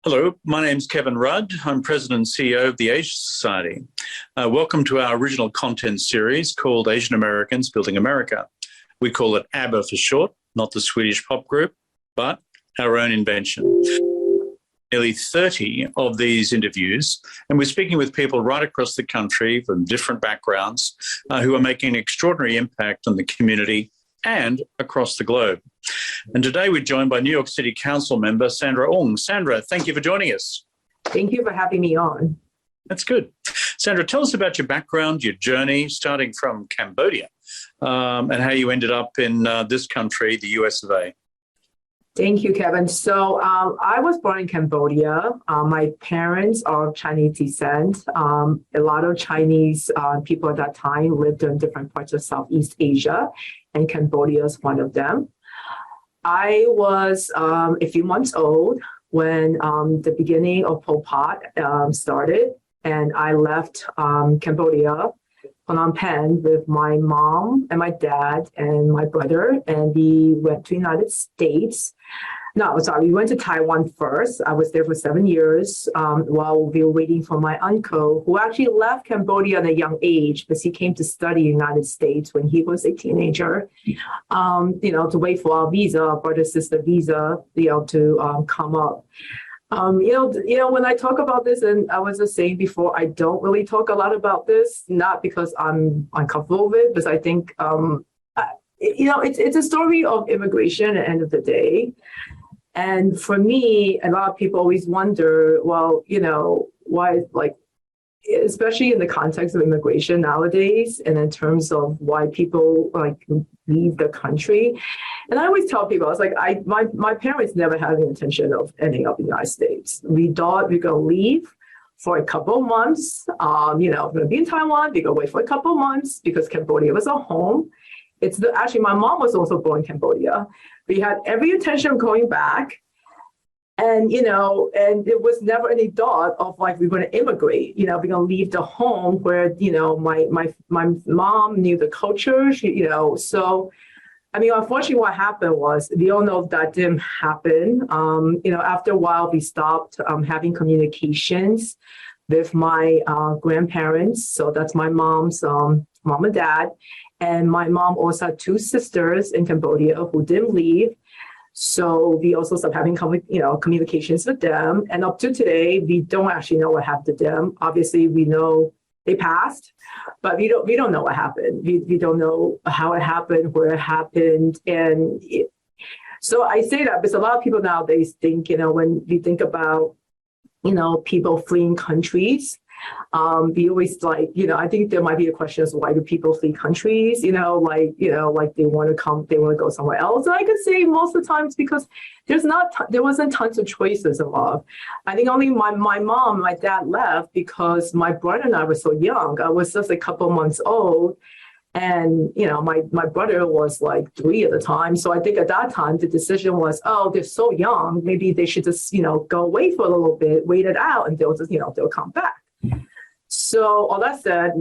Hello, my name's Kevin Rudd. I'm President and CEO of the Asia Society. Welcome to our original content series called Asian Americans Building America. We call it ABBA for short, not the Swedish pop group, but our own invention. Nearly 30 of these interviews, and we're speaking with people right across the country from different backgrounds who are making an extraordinary impact on the community and across the globe. And today we're joined by New York City Council member Sandra Ung. Sandra, thank you for joining us. Thank you for having me on. That's good. Sandra, tell us about your background, your journey, starting from Cambodia, and how you ended up in this country, the US of A. Thank you, Kevin. So I was born in Cambodia. My parents are of Chinese descent. A lot of Chinese people at that time lived in different parts of Southeast Asia, and Cambodia is one of them. I was a few months old when the beginning of Pol Pot started, and I left Cambodia, Phnom Penh, with my mom and my dad and my brother, and we went to the United States. No, sorry, we went to Taiwan first. I was there for 7 years while we were waiting for my uncle, who actually left Cambodia at a young age because he came to study in the United States when he was a teenager, to wait for our visa, brother-sister visa, to come up. When I talk about this, and I was just saying before, I don't really talk a lot about this, not because I'm uncomfortable with it, because I think, it's a story of immigration at the end of the day. And for me, a lot of people always wonder, well, why, especially in the context of immigration nowadays, and in terms of why people leave the country. And I always tell people, I was like, my parents never had the intention of ending up in the United States. We thought we were going to leave for a couple of months. We're going to be in Taiwan. We're going to wait for a couple of months because Cambodia was our home. Actually, my mom was also born in Cambodia. We had every intention of going back. And, and it was never any thought of we're going to immigrate, we're going to leave the home where, my mom knew the culture, so, unfortunately what happened was, we all know that didn't happen. After a while, we stopped having communications with my grandparents. So that's my mom's mom and dad. And my mom also had two sisters in Cambodia who didn't leave. So we also stopped having communications with them. And up to today, we don't actually know what happened to them. Obviously, we know they passed, but we don't know what happened. We don't know how it happened, where it happened. So I say that because a lot of people nowadays think, when we think about, people fleeing countries, we always I think there might be a question as why do people flee countries, they want to go somewhere else. And I could say most of the times because there wasn't tons of choices involved. I think only my mom and my dad left because my brother and I were so young. I was just a couple months old. And, my brother was 3 at the time. So I think at that time, the decision was, oh, they're so young. Maybe they should just, go away for a little bit, wait it out, and they'll just, they'll come back. So all that said,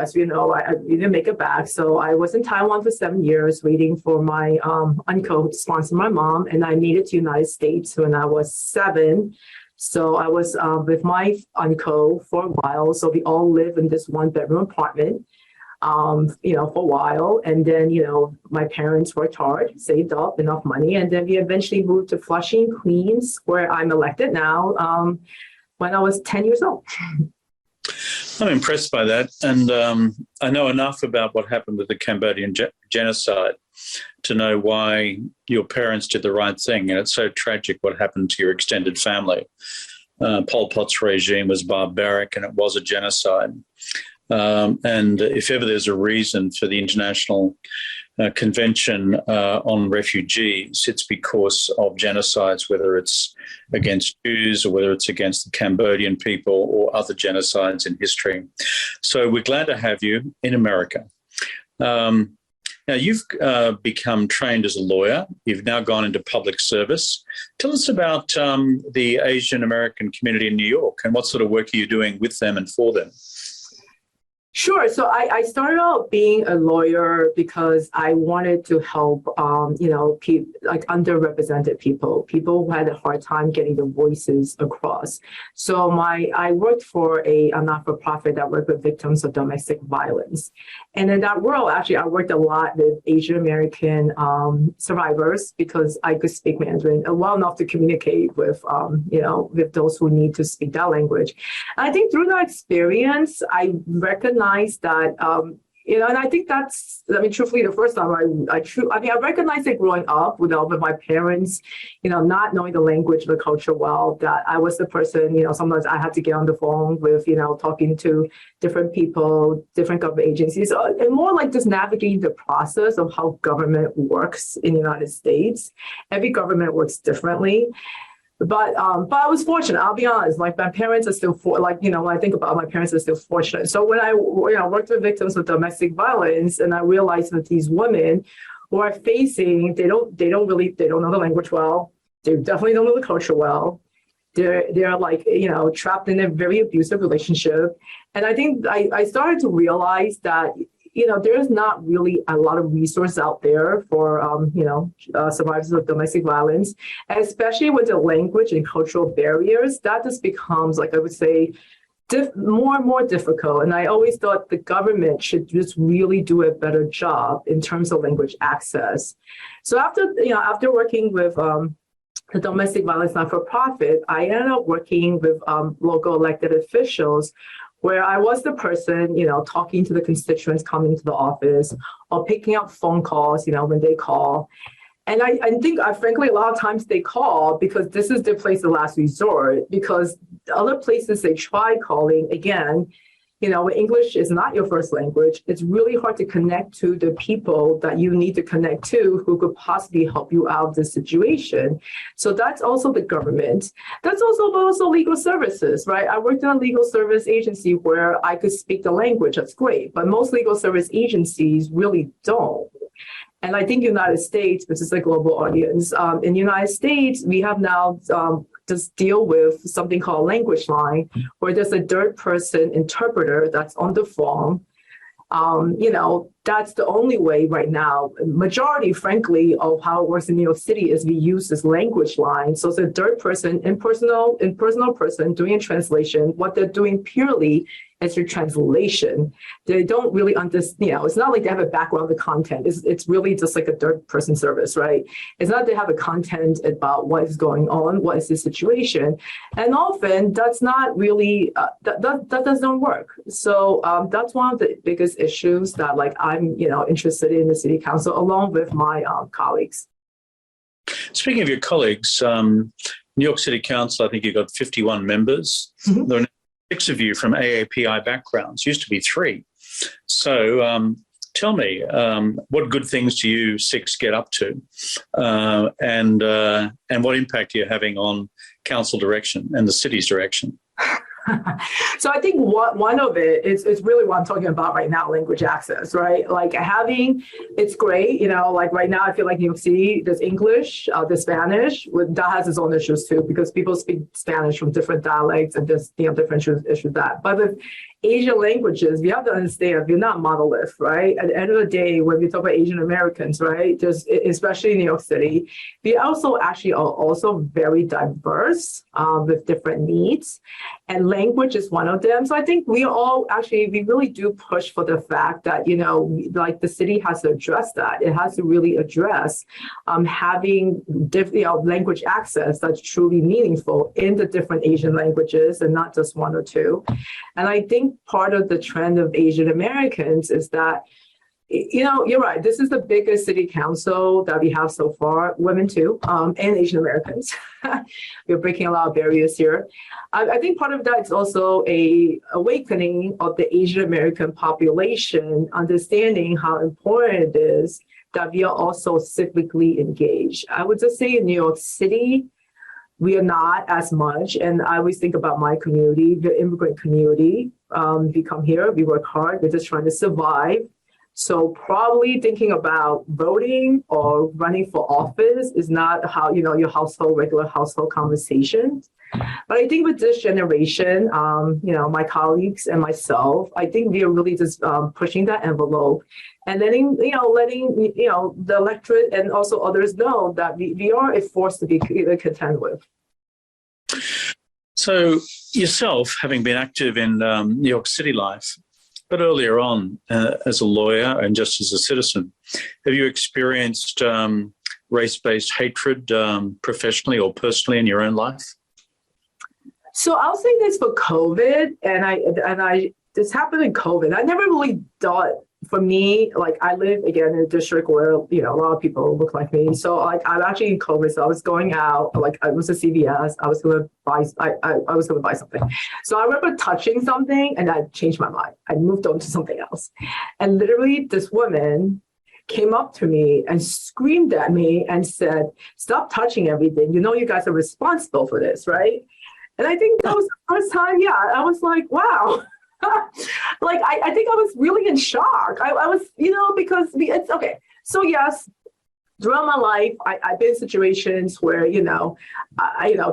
as we know, we didn't make it back. So I was in Taiwan for 7 years waiting for my uncle to sponsor my mom. And I made it to the United States when I was 7. So I was with my uncle for a while. So we all live in this 1-bedroom apartment, for a while. And then, my parents worked hard, saved up enough money. And then we eventually moved to Flushing, Queens, where I'm elected now, when I was 10 years old. I'm impressed by that. And I know enough about what happened with the Cambodian genocide to know why your parents did the right thing. And it's so tragic what happened to your extended family. Pol Pot's regime was barbaric and it was a genocide. And if ever there's a reason for the International Convention on Refugees, it's because of genocides, whether it's against Jews or whether it's against the Cambodian people or other genocides in history. So we're glad to have you in America. Now, you've become trained as a lawyer. You've now gone into public service. Tell us about the Asian American community in New York and what sort of work are you doing with them and for them? Sure. So I started out being a lawyer because I wanted to help, like underrepresented people who had a hard time getting their voices across. So I worked for a not-for-profit that worked with victims of domestic violence. And in that world, actually, I worked a lot with Asian American survivors because I could speak Mandarin well enough to communicate with those who need to speak that language. And I think through that experience, I recognized that, and I think truthfully, the first time I recognized it growing up with my parents, not knowing the language, the culture well, that I was the person, sometimes I had to get on the phone with, talking to different people, different government agencies, and more like just navigating the process of how government works in the United States. Every government works differently. But I was fortunate. I'll be honest. Like my parents are still when I think about it, my parents are still fortunate. So when I worked with victims of domestic violence, and I realized that these women who are facing, they don't know the language well. They definitely don't know the culture well. They're like trapped in a very abusive relationship, and I think I started to realize that there's not really a lot of resources out there for, survivors of domestic violence, and especially with the language and cultural barriers, that just becomes, like I would say, more and more difficult. And I always thought the government should just really do a better job in terms of language access. So after working with the domestic violence not-for-profit, I ended up working with local elected officials where I was the person, talking to the constituents coming to the office or picking up phone calls, when they call. And I think, frankly, a lot of times they call because this is their place of last resort, because other places they try calling, again, when English is not your first language, it's really hard to connect to the people that you need to connect to who could possibly help you out of this situation. So that's also the government. That's also legal services, right? I worked in a legal service agency where I could speak the language. That's great. But most legal service agencies really don't. And I think United States, which is a global audience, in the United States, we have now just deal with something called language line, where there's a third person interpreter that's on the phone. That's the only way right now. Majority, frankly, of how it works in New York City is we use this language line. So it's a third person, impersonal person doing a translation. What they're doing purely is your translation. They don't really understand, it's not like they have a background of the content. It's really just like a third person service, right? It's not they have a content about what is going on, what is the situation. And often that's not really, that doesn't work. So that's one of the biggest issues that I'm interested in the city council, along with my colleagues. Speaking of your colleagues, New York City Council, I think you've got 51 members. Mm-hmm. There are 6 of you from AAPI backgrounds. Used to be 3. So tell me, what good things do you 6 get up to, and what impact are you having on council direction and the city's direction? So I think one of it is really what I'm talking about right now, language access, right? It's great, right now I feel like New York City, there's English, there's Spanish, that has its own issues too, because people speak Spanish from different dialects and there's, different issues that. But with Asian languages, we have to understand we're not monolith, right? At the end of the day, when we talk about Asian Americans, right, just especially in New York City, we also actually are also very diverse with different needs, and language is one of them. So I think we really do push for the fact that, the city has to address that. It has to really address having language access that's truly meaningful in the different Asian languages and not just 1 or 2. And I think part of the trend of Asian Americans is that, you're right. This is the biggest city council that we have so far, women too, and Asian Americans. We're breaking a lot of barriers here. I think part of that is also a awakening of the Asian American population, understanding how important it is that we are also civically engaged. I would just say in New York City, we are not as much. And I always think about my community, the immigrant community. We come here, we work hard, we're just trying to survive. So probably thinking about voting or running for office is not how, your regular household conversation. But I think with this generation, my colleagues and myself, I think we are really just pushing that envelope and letting the electorate and also others know that we are a force to be contend with. So yourself, having been active in New York City life, but earlier on as a lawyer and just as a citizen, have you experienced race-based hatred professionally or personally in your own life? So I'll say this for COVID, and this happened in COVID. I never really thought, for me, like I live again in a district where a lot of people look like me. So like I'm actually in COVID, so I was going out, like I was a CVS, I was gonna buy something. So I remember touching something, and I changed my mind. I moved on to something else, and literally this woman came up to me and screamed at me and said, "Stop touching everything. You guys are responsible for this, right?" And I think that was the first time, I was like, wow. Like, I think I was really in shock. I was, because it's okay. So yes, throughout my life, I've been in situations where,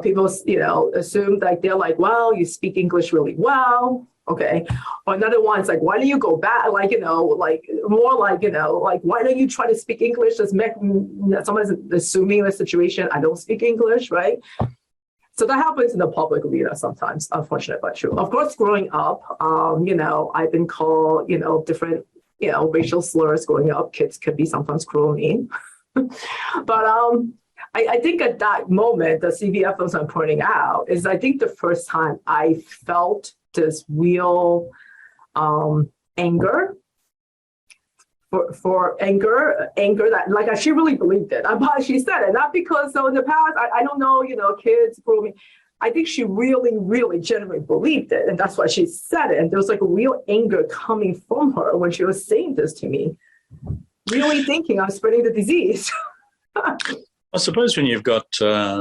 people, assume like, they're like, well, you speak English really well. Okay. Or another one's like, why don't you go back? Like, more like, like, why don't you try to speak English? Just make someone's assuming the situation, I don't speak English, right? So that happens in the public arena sometimes, unfortunate but true. Of course, growing up, I've been called, different, racial slurs growing up. Kids can be sometimes cruel and mean. But I think at that moment, the CVFOs I'm pointing out is I think the first time I felt this real anger. For anger that like she really believed it. She said it, not because in the past, I don't know, kids grow me. I think she really, really genuinely believed it. And that's why she said it. And there was like a real anger coming from her when she was saying this to me, really thinking I'm spreading the disease. I suppose when you've got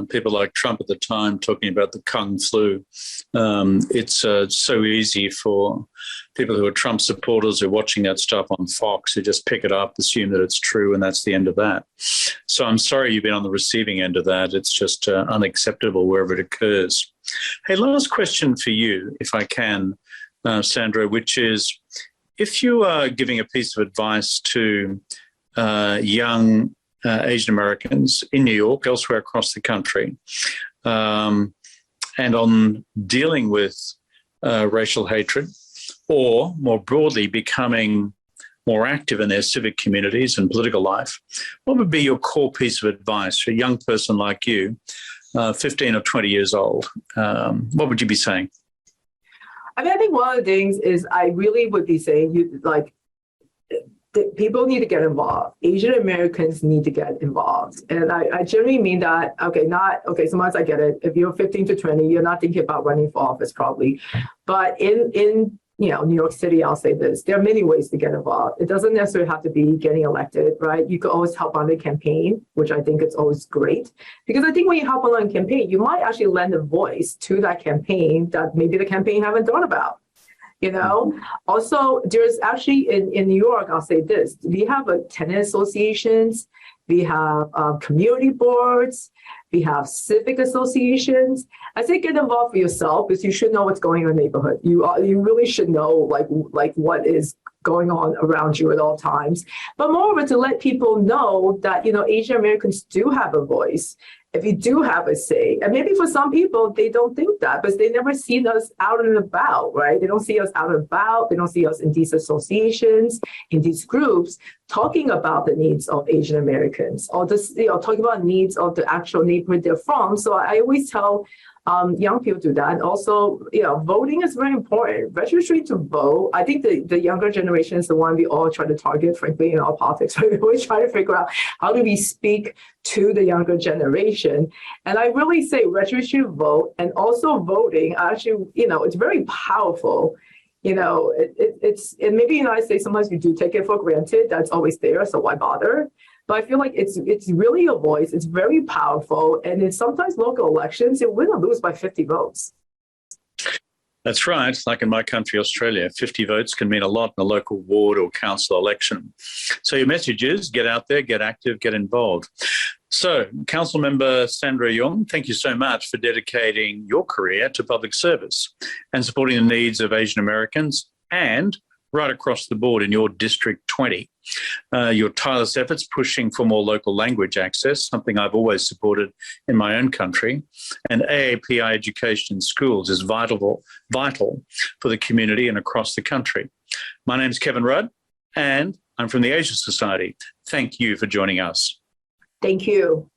people like Trump at the time talking about the Kung flu, it's so easy for people who are Trump supporters who are watching that stuff on Fox who just pick it up, assume that it's true, and that's the end of that. So I'm sorry you've been on the receiving end of that. It's just unacceptable wherever it occurs. Hey, last question for you, if I can, Sandra, which is if you are giving a piece of advice to young Asian Americans in New York, elsewhere across the country, and on dealing with racial hatred, or more broadly becoming more active in their civic communities and political life, what would be your core piece of advice for a young person like you, 15 or 20 years old? What would you be saying? I think one of the things is I really would be saying people need to get involved. Asian Americans need to get involved. And I generally mean that, sometimes I get it. If you're 15 to 20, you're not thinking about running for office probably. But in New York City, I'll say this, there are many ways to get involved. It doesn't necessarily have to be getting elected, right? You could always help on the campaign, which I think is always great. Because I think when you help on a campaign, you might actually lend a voice to that campaign that maybe the campaign haven't thought about. Also, there's actually in New York, I'll say this, we have tenant associations, we have community boards, we have civic associations. I say get involved for yourself because you should know what's going on in the neighborhood. You really should know like what is going on around you at all times. But moreover, to let people know that, Asian Americans do have a voice. If you do have a say, and maybe for some people, they don't think that, but they never seen us out and about, right? They don't see us out and about. They don't see us in these associations, in these groups, talking about the needs of Asian Americans or just, talking about needs of the actual neighborhood they're from. So I always tell young people do that. And also, voting is very important. Registering to vote, I think the younger generation is the one we all try to target, frankly, in our politics. Right? We always try to figure out how do we speak to the younger generation. And I really say registering to vote and also voting, actually, it's very powerful. It's, and maybe in the United States, sometimes we do take it for granted. That's always there, so why bother? But I feel like it's really a voice. It's very powerful. And in sometimes local elections, you win or lose by 50 votes. That's right. Like in my country, Australia, 50 votes can mean a lot in a local ward or council election. So your message is get out there, get active, get involved. So, Council Member Sandra Ung, thank you so much for dedicating your career to public service and supporting the needs of Asian Americans and right across the board in your District 20. Your tireless efforts pushing for more local language access, something I've always supported in my own country, and AAPI education in schools is vital for the community and across the country. My name's Kevin Rudd, and I'm from the Asia Society. Thank you for joining us. Thank you.